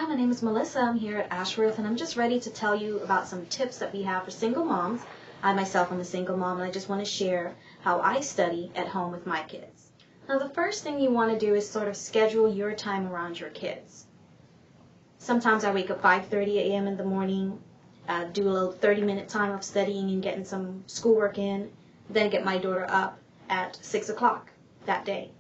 Hi, my name is Melissa. I'm here at Ashworth, and I'm just ready to tell you about some tips that we have for single moms. I myself am a single mom, and I just want to share how I study at home with my kids. Now, the first thing you want to do is sort of schedule your time around your kids. Sometimes I wake up 5:30 a.m. in the morning, do a little 30-minute time of studying and getting some schoolwork in, then get my daughter up at 6 o'clock that day.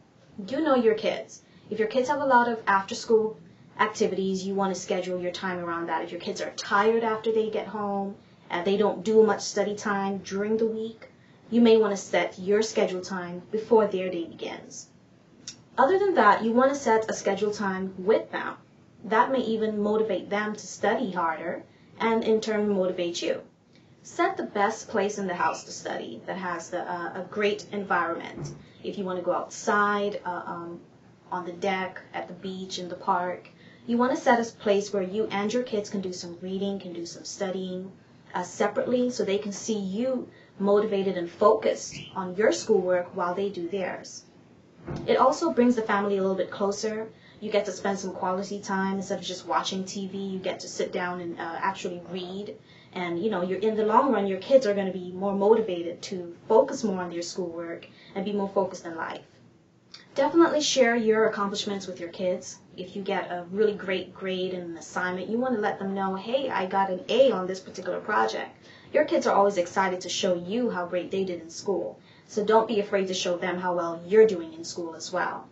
You know your kids. If your kids have a lot of after-school activities, you want to schedule your time around that. If your kids are tired after they get home and they don't do much study time during the week, you may want to set your scheduled time before their day begins. Other than that, you want to set a scheduled time with them. That may even motivate them to study harder and in turn motivate you. Set the best place in the house to study that has a great environment. If you want to go outside, on the deck, at the beach, in the park, you want to set a place where you and your kids can do some reading, can do some studying separately, so they can see you motivated and focused on your schoolwork while they do theirs. It also brings the family a little bit closer. You get to spend some quality time instead of just watching TV. You get to sit down and actually read. And you're in the long run, your kids are going to be more motivated to focus more on their schoolwork and be more focused in life. Definitely share your accomplishments with your kids. If you get a really great grade in an assignment, you want to let them know, hey, I got an A on this particular project. Your kids are always excited to show you how great they did in school. So don't be afraid to show them how well you're doing in school as well.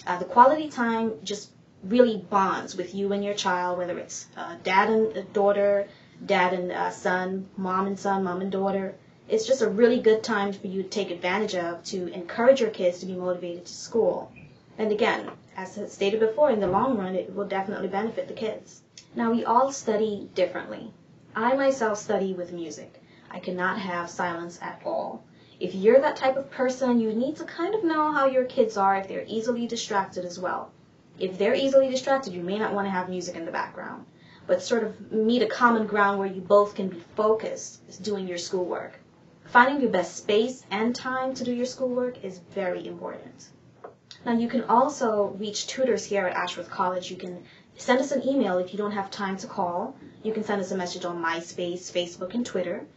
The quality time just really bonds with you and your child, whether it's dad and daughter, dad and son, mom and daughter. It's just a really good time for you to take advantage of to encourage your kids to be motivated to school. And again, as stated before, in the long run, it will definitely benefit the kids. Now, we all study differently. I myself study with music. I cannot have silence at all. If you're that type of person, you need to kind of know how your kids are if they're easily distracted as well. If they're easily distracted, you may not want to have music in the background, but sort of meet a common ground where you both can be focused doing your schoolwork. Finding your best space and time to do your schoolwork is very important. Now, you can also reach tutors here at Ashworth College. You can send us an email if you don't have time to call. You can send us a message on MySpace, Facebook, and Twitter.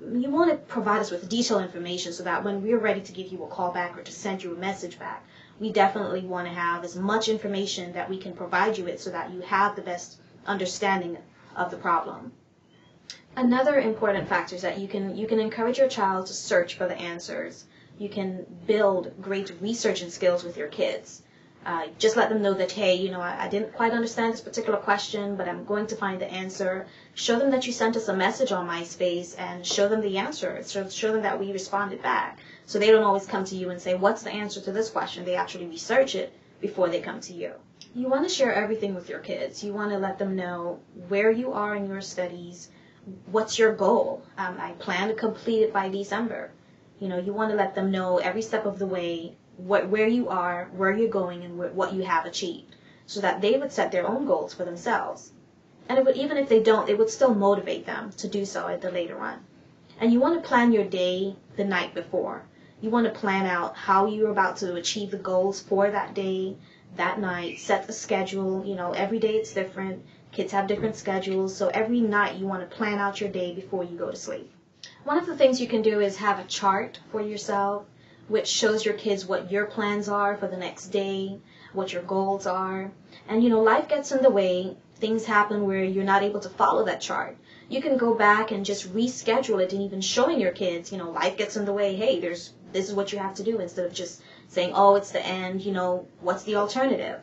You want to provide us with detailed information so that when we're ready to give you a call back or to send you a message back, we definitely want to have as much information that we can provide you with so that you have the best understanding of the problem. Another important factor is that you can encourage your child to search for the answers. You can build great researching skills with your kids. Just let them know that, hey, I didn't quite understand this particular question, but I'm going to find the answer. Show them that you sent us a message on MySpace and show them the answer. Show them that we responded back. So they don't always come to you and say, what's the answer to this question? They actually research it before they come to you. You want to share everything with your kids. You want to let them know where you are in your studies. What's your goal? I plan to complete it by December. You want to let them know every step of the way where you are, where you're going, and what you have achieved, so that they would set their own goals for themselves. And even if they don't, it would still motivate them to do so at the later run. And you want to plan your day the night before. You want to plan out how you're about to achieve the goals for that day, that night. Set a schedule. Every day it's different. Kids have different schedules, so every night you want to plan out your day before you go to sleep. One of the things you can do is have a chart for yourself which shows your kids what your plans are for the next day, what your goals are. And life gets in the way. Things happen where you're not able to follow that chart. You can go back and just reschedule it and even showing your kids, life gets in the way. Hey, this is what you have to do, instead of just saying, oh, it's the end, what's the alternative?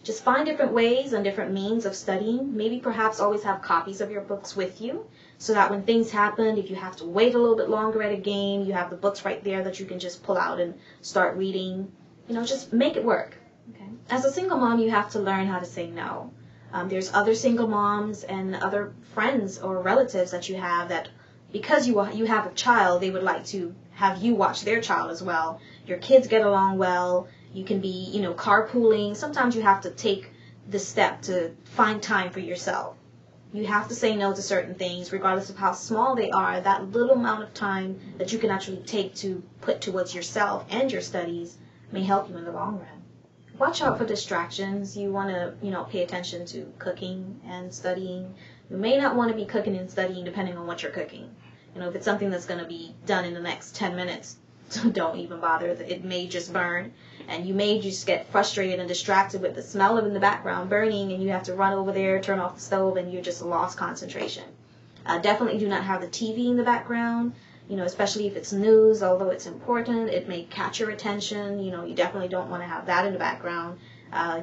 Just find different ways and different means of studying. Maybe perhaps always have copies of your books with you so that when things happen, if you have to wait a little bit longer at a game, you have the books right there that you can just pull out and start reading. Just make it work. Okay? As a single mom, you have to learn how to say no. There's other single moms and other friends or relatives that you have that because you have a child, they would like to have you watch their child as well. Your kids get along well. You can be, carpooling. Sometimes you have to take the step to find time for yourself. You have to say no to certain things, regardless of how small they are. That little amount of time that you can actually take to put towards yourself and your studies may help you in the long run. watch out for distractions. You want to, pay attention to cooking and studying. You may not want to be cooking and studying depending on what you're cooking. If it's something that's going to be done in the next 10 minutes, don't even bother. It may just burn, and you may just get frustrated and distracted with the smell of in the background burning, and you have to run over there, turn off the stove, and you're just lost concentration. Definitely do not have the TV in the background, especially if it's news, although it's important. It may catch your attention. You definitely don't want to have that in the background.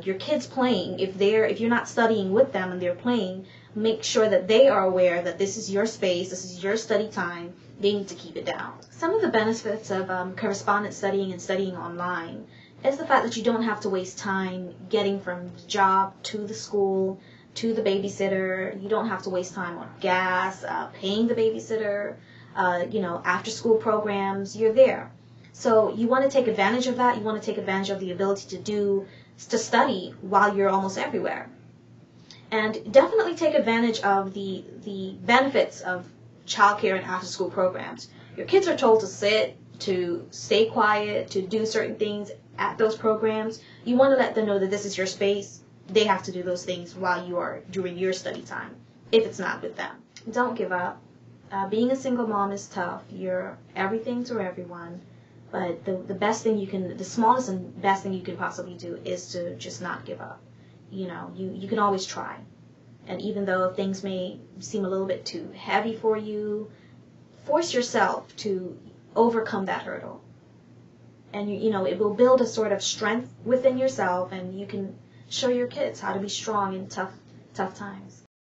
Your kids playing, if you're not studying with them and they're playing, make sure that they are aware that this is your space, this is your study time. They need to keep it down. Some of the benefits of correspondence studying and studying online is the fact that you don't have to waste time getting from the job to the school to the babysitter. You don't have to waste time on gas, paying the babysitter, after school programs. You're there. So you want to take advantage of that. You want to take advantage of the ability to study while you're almost everywhere. And definitely take advantage of the benefits of childcare and after-school programs. Your kids are told to sit, to stay quiet, to do certain things at those programs. You want to let them know that this is your space. They have to do those things while you are during your study time, if it's not with them. Don't give up. Being a single mom is tough. You're everything to everyone. But the smallest and best thing you can possibly do is to just not give up. You can always try. And even though things may seem a little bit too heavy for you, force yourself to overcome that hurdle. And it will build a sort of strength within yourself, and you can show your kids how to be strong in tough times.